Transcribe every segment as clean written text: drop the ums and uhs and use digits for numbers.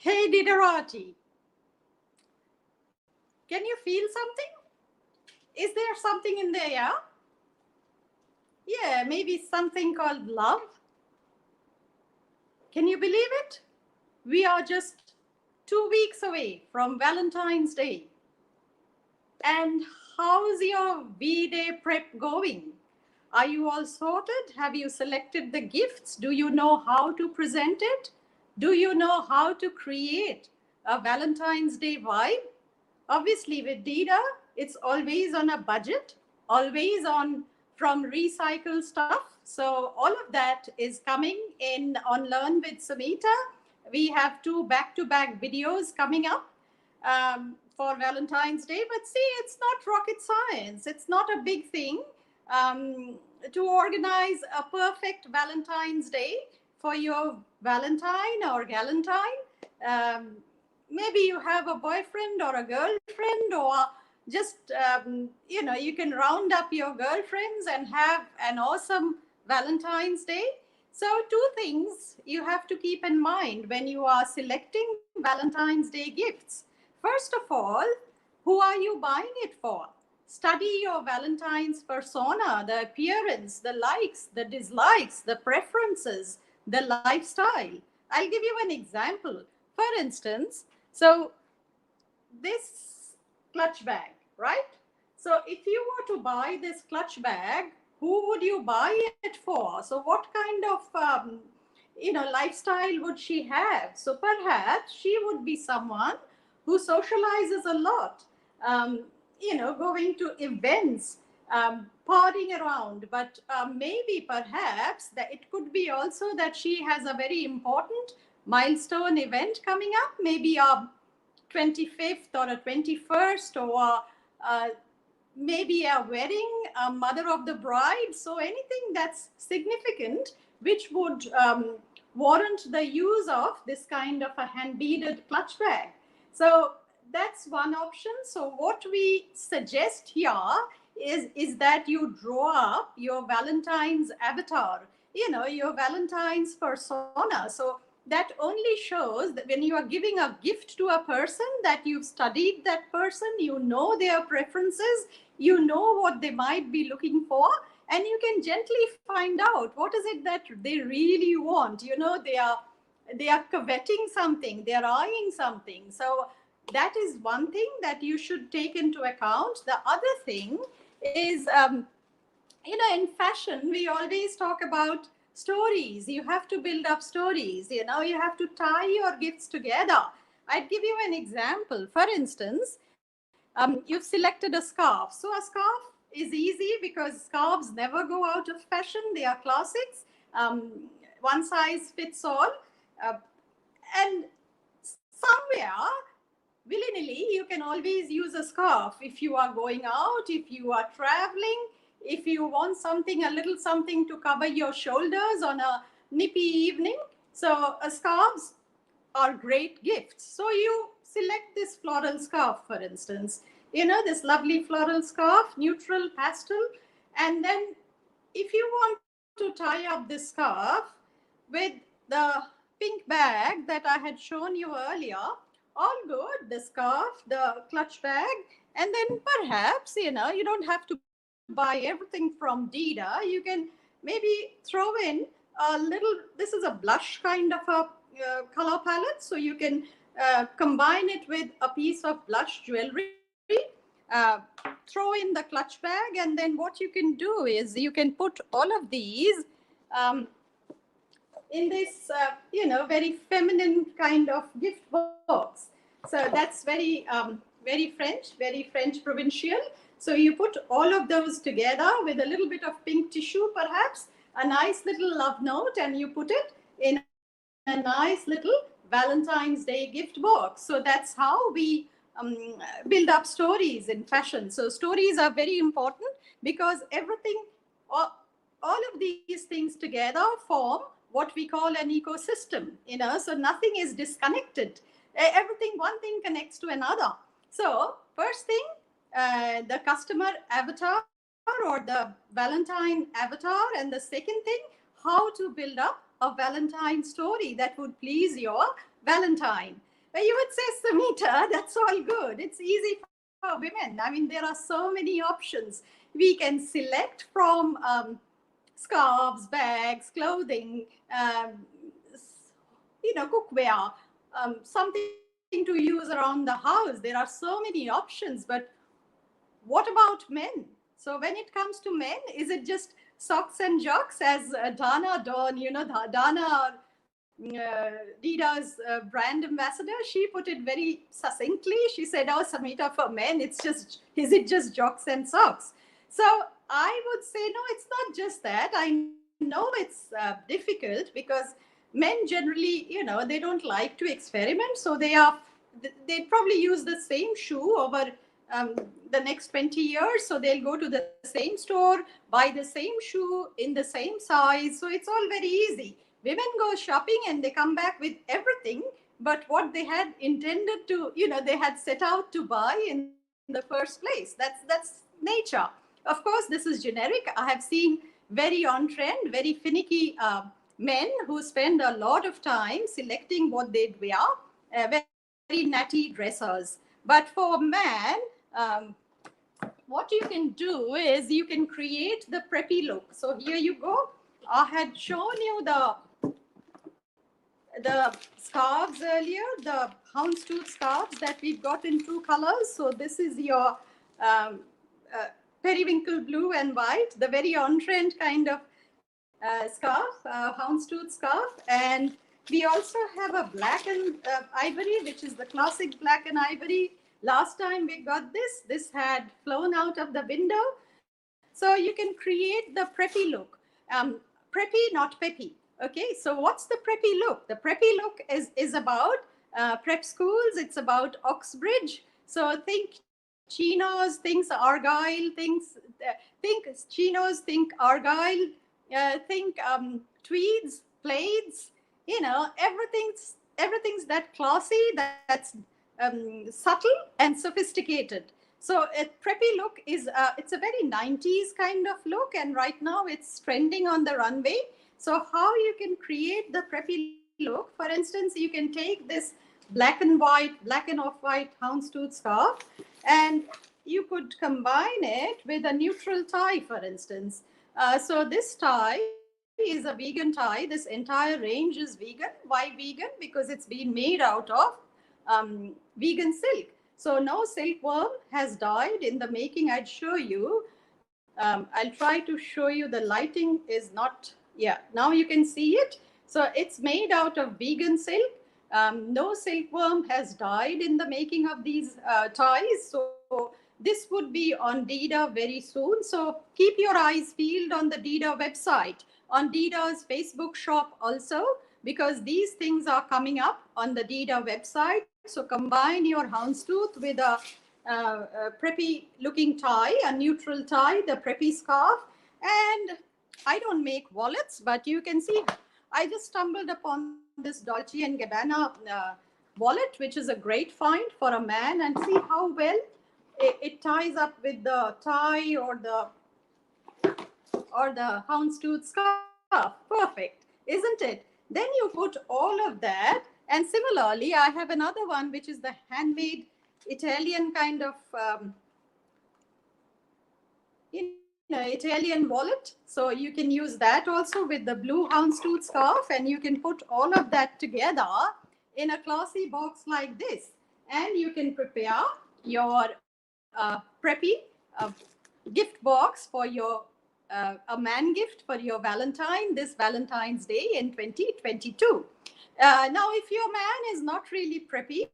Hey, Diderati, can you feel something? Is there something in the air? Yeah, maybe something called love. Can you believe it? We are just 2 weeks away from Valentine's Day. And how's your V-Day prep going? Are you all sorted? Have you selected the gifts? Do you know how to present it? Do you know how to create a Valentine's Day vibe? Obviously, with Dida, it's always on a budget, always on from recycled stuff. So all of that is coming in on Learn with Samita. We have two back-to-back videos coming up for Valentine's Day. But see, it's not rocket science. It's not a big thing to organize a perfect Valentine's Day for your Valentine or Galentine. Um, Maybe you have a boyfriend or a girlfriend, or just you can round up your girlfriends and have an awesome Valentine's Day. So two things you have to keep in mind when you are selecting Valentine's Day gifts. First of all, who are you buying it for? Study your Valentine's persona, the appearance, the likes, the dislikes, the preferences, the lifestyle. I'll give you an example. For instance, so this clutch bag, right? So if you were to buy this clutch bag, who would you buy it for? So what kind of lifestyle would she have? So perhaps she would be someone who socializes a lot, going to events, partying around. But maybe perhaps that it could be also that she has a very important milestone event coming up, maybe a 25th or a 21st, or maybe a wedding, a mother of the bride. So anything that's significant, which would warrant the use of this kind of a hand-beaded clutch bag. So that's one option. So what we suggest here is that you draw up your Valentine's avatar, your Valentine's persona. So that only shows that when you are giving a gift to a person, that you've studied that person, you know their preferences, you know what they might be looking for, and you can gently find out what is it that they really want. They are coveting something, they are eyeing something. So that is one thing that you should take into account. The other thing is, in fashion, we always talk about stories. You have to build up stories. You have to tie your gifts together. I'd give you an example. For instance, you've selected a scarf. So a scarf is easy because scarves never go out of fashion. They are classics. One size fits all. And somewhere, willy-nilly, you can always use a scarf if you are going out, if you are traveling, if you want something, a little something to cover your shoulders on a nippy evening. So scarves are great gifts. So you select this floral scarf, for instance, this lovely floral scarf, neutral pastel. And then if you want to tie up this scarf with the pink bag that I had shown you earlier, all good, the scarf, the clutch bag, and then perhaps, you don't have to buy everything from Dida. You can maybe throw in a little, this is a blush kind of a color palette, so you can combine it with a piece of blush jewelry, throw in the clutch bag, and then what you can do is you can put all of these in this, very feminine kind of gift box. So that's very French provincial. So you put all of those together with a little bit of pink tissue, perhaps, a nice little love note, and you put it in a nice little Valentine's Day gift box. So that's how we build up stories in fashion. So stories are very important because everything, all of these things together form what we call an ecosystem, so nothing is disconnected. Everything, one thing connects to another. So first thing, the customer avatar or the Valentine avatar. And the second thing, how to build up a Valentine story that would please your Valentine. You would say, Samita, that's all good. It's easy for women. I mean, there are so many options. We can select from scarves, bags, clothing, cookware, something to use around the house. There are so many options, but what about men? So when it comes to men, is it just socks and jocks as Dana Dawn, Dana, Dida's brand ambassador, she put it very succinctly. She said, "Oh, Samita, for men, is it just jocks and socks?" So I would say, no, it's not just that. I know it's difficult because men generally, they don't like to experiment. So they'd probably use the same shoe over um, the next 20 years. So they'll go to the same store, buy the same shoe in the same size. So it's all very easy. Women go shopping and they come back with everything, but what they had intended to, they had set out to buy in the first place. That's nature. Of course, this is generic. I have seen very on trend, very finicky men who spend a lot of time selecting what they'd wear, very natty dressers. But for man, um, what you can do is you can create the preppy look. So here you go. I had shown you the scarves earlier, the houndstooth scarves that we've got in two colors. So this is your um, uh, periwinkle blue and white, the very on-trend kind of scarf, houndstooth scarf. And we also have a black and ivory, which is the classic black and ivory. Last time we got this had flown out of the window. So you can create the preppy look. Preppy, not peppy. Okay, so what's the preppy look? The preppy look is about prep schools. It's about Oxbridge. So think chinos, things argyle, think chinos, think argyle, think tweeds, plaids. Everything's that classy, that's subtle and sophisticated. So a preppy look it's a very 90s kind of look, and right now it's trending on the runway. So how you can create the preppy look? For instance, you can take this black and off-white houndstooth scarf, and you could combine it with a neutral tie, for instance. So this tie is a vegan tie. This entire range is vegan. Why vegan? Because it's been made out of vegan silk. So no silkworm has died in the making. I'd show you. I'll try to show you. The lighting is not. Yeah, now you can see it. So it's made out of vegan silk. No silkworm has died in the making of these ties. So this would be on Dida very soon. So keep your eyes peeled on the Dida website, on Dida's Facebook shop also, because these things are coming up on the Dida website. So combine your houndstooth with a preppy looking tie, a neutral tie, the preppy scarf. And I don't make wallets, but you can see I just stumbled upon this Dolce and Gabbana wallet, which is a great find for a man, and see how well it ties up with the tie or the houndstooth scarf. Perfect, isn't it? Then you put all of that, and similarly, I have another one which is the handmade Italian kind of Italian wallet. So you can use that also with the blue houndstooth scarf, and you can put all of that together in a classy box like this. And you can prepare your preppy gift box for your a man gift for your Valentine this Valentine's Day in 2022. Now, if your man is not really preppy,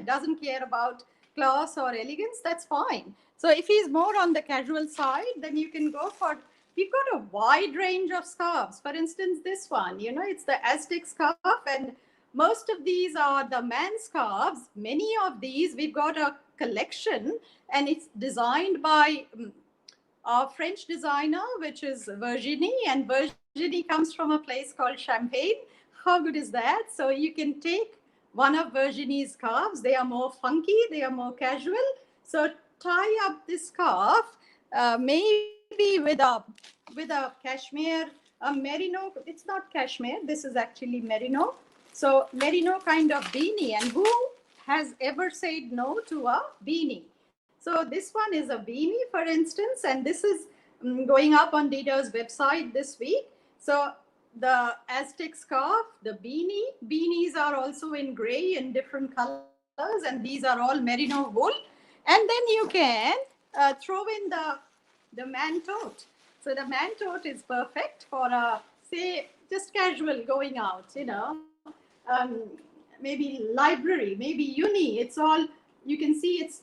doesn't care about class or elegance, that's fine. So if he's more on the casual side, then you can go for, we've got a wide range of scarves. For instance, this one, it's the Aztec scarf, and most of these are the man scarves. Many of these, we've got a collection, and it's designed by a French designer, which is Virginie, and Virginie comes from a place called Champagne. How good is that? So you can take one of Virginie's scarves. They are more funky, they are more casual. So tie up this scarf, maybe with a cashmere, a merino. It's not cashmere. This is actually merino. So merino kind of beanie. And who has ever said no to a beanie? So this one is a beanie, for instance, and this is going up on Dida's website this week. So the Aztec scarf, the beanie. Beanies are also in gray and different colors, and these are all merino wool. And then you can throw in the man tote. So the man tote is perfect for a, say, just casual going out, maybe library, maybe uni. It's all, you can see it's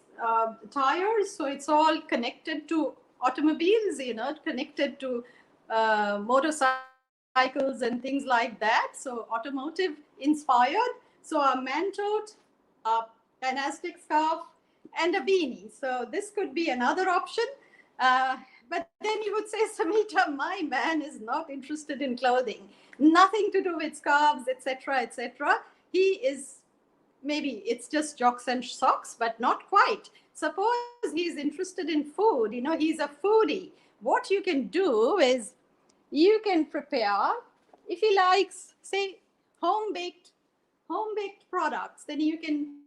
tires, so it's all connected to automobiles, connected to motorcycles and things like that. So automotive inspired. So a man tote, uh, an Aztec scarf, and a beanie. So this could be another option. But then you would say, Samita, my man is not interested in clothing, nothing to do with scarves, etc., etc. He is, maybe it's just jocks and socks, but not quite. Suppose he's interested in food, he's a foodie. What you can do is you can prepare, if he likes, say, home baked products, then you can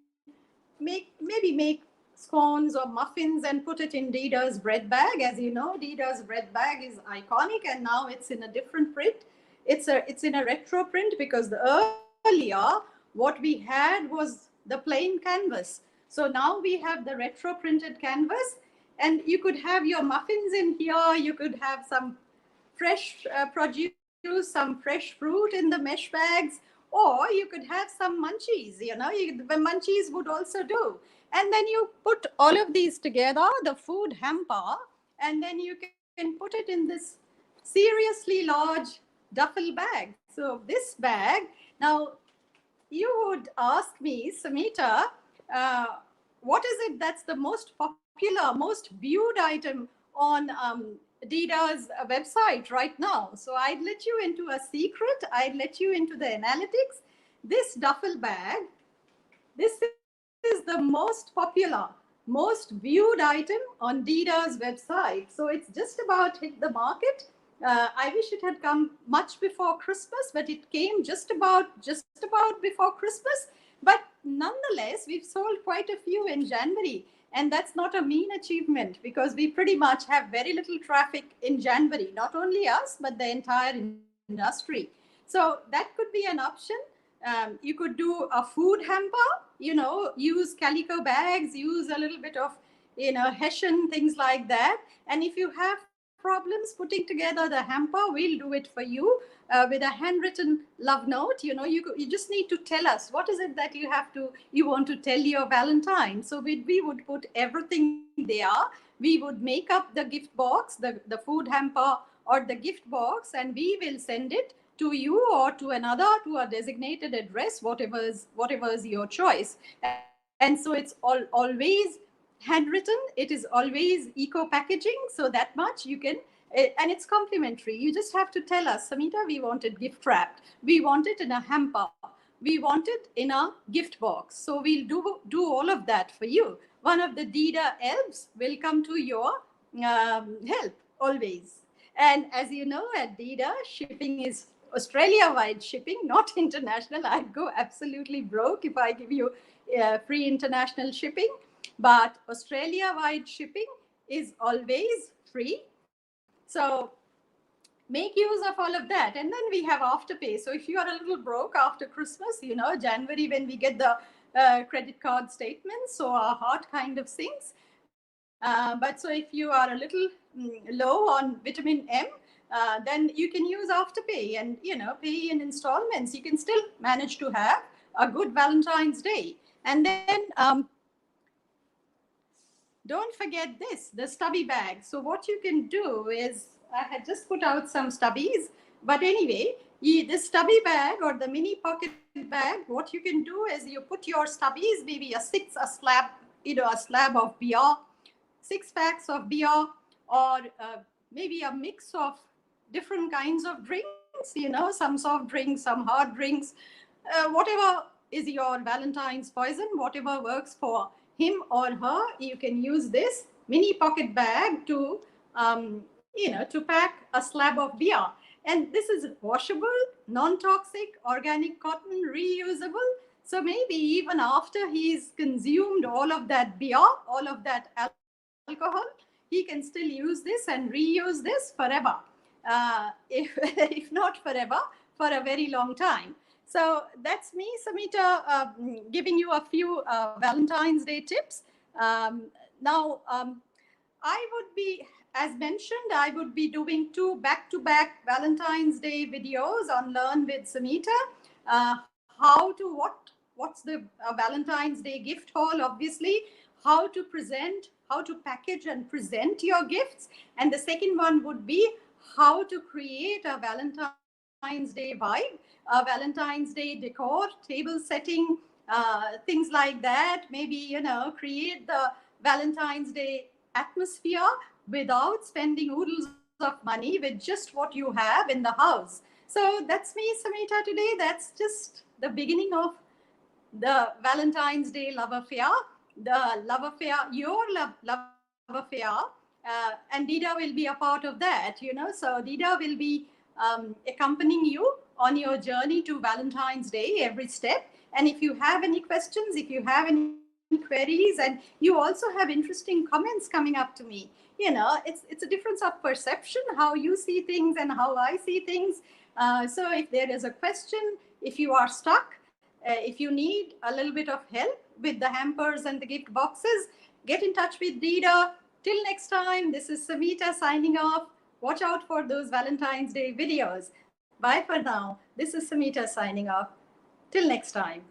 maybe make scones or muffins and put it in Dida's bread bag. As you know, Dida's bread bag is iconic, and now it's in a different print. It's in a retro print, because the earlier what we had was the plain canvas. So now we have the retro printed canvas, and you could have your muffins in here. You could have some fresh produce, some fresh fruit in the mesh bags, or you could have some munchies. The munchies would also do. And then you put all of these together, the food hamper, and then you can put it in this seriously large duffel bag. So this bag, now you would ask me, Samita, uh, what is it that's the most popular, most viewed item on Dida's website right now? So I'd let you into a secret. I'd let you into the analytics. This duffel bag, this is the most popular, most viewed item on Dida's website. So it's just about hit the market. I wish it had come much before Christmas, but it came just about before Christmas. But nonetheless, we've sold quite a few in January, and that's not a mean achievement, because we pretty much have very little traffic in January. Not only us, but the entire industry. So that could be an option. You could do a food hamper, use calico bags, use a little bit of, hessian, things like that. And if you have problems putting together the hamper, we'll do it for you with a handwritten love note. You just need to tell us what is it that you want to tell your Valentine. So we would put everything there. We would make up the gift box, the food hamper or the gift box, and we will send it to you or to another, to a designated address, whatever is your choice. And so it's always handwritten. It is always eco packaging, so that much you can. And it's complimentary. You just have to tell us, Samita, we want it gift wrapped, we want it in a hamper, we want it in a gift box. So we'll do all of that for you. One of the Dida elves will come to your help always. And as you know, at Dida, shipping is Australia-wide shipping, not international. I'd go absolutely broke if I give you free international shipping. But Australia-wide shipping is always free. So make use of all of that. And then we have afterpay. So if you are a little broke after Christmas, January, when we get the credit card statements, so our heart kind of sinks. But so if you are a little low on vitamin M, then you can use afterpay and pay in installments. You can still manage to have a good Valentine's Day. And then don't forget this, the stubby bag. So what you can do is, I had just put out some stubbies, but anyway, this stubby bag or the mini pocket bag, what you can do is you put your stubbies, maybe a slab of beer, 6 packs of beer, or maybe a mix of different kinds of drinks, some soft drinks, some hard drinks, whatever is your Valentine's poison, whatever works for him or her. You can use this mini pocket bag to, to pack a slab of beer. And this is washable. non-toxic, organic cotton, reusable. So maybe even after he's consumed all of that beer, all of that alcohol, he can still use this and reuse this forever. If, if not forever, for a very long time. So that's me, Samita, giving you a few Valentine's Day tips. Now, I would be, as mentioned, I would be doing 2 back-to-back Valentine's Day videos on Learn with Samita. How to, what's the Valentine's Day gift haul, obviously, how to present, how to package and present your gifts. And the second one would be how to create a Valentine's Day vibe, a Valentine's Day decor, table setting, things like that. Maybe, create the Valentine's Day atmosphere without spending oodles of money with just what you have in the house. So that's me, Samita, today. That's just the beginning of the Valentine's Day love affair, the love affair, your love affair. And Dida will be a part of that, So Dida will be accompanying you on your journey to Valentine's Day every step. And if you have any questions, if you have any queries, and you also have interesting comments coming up to me, it's a difference of perception, how you see things and how I see things. So if there is a question, if you are stuck, if you need a little bit of help with the hampers and the gift boxes, get in touch with Dida. Till next time, this is Samita signing off. Watch out for those Valentine's Day videos. Bye for now. This is Samita signing off. Till next time.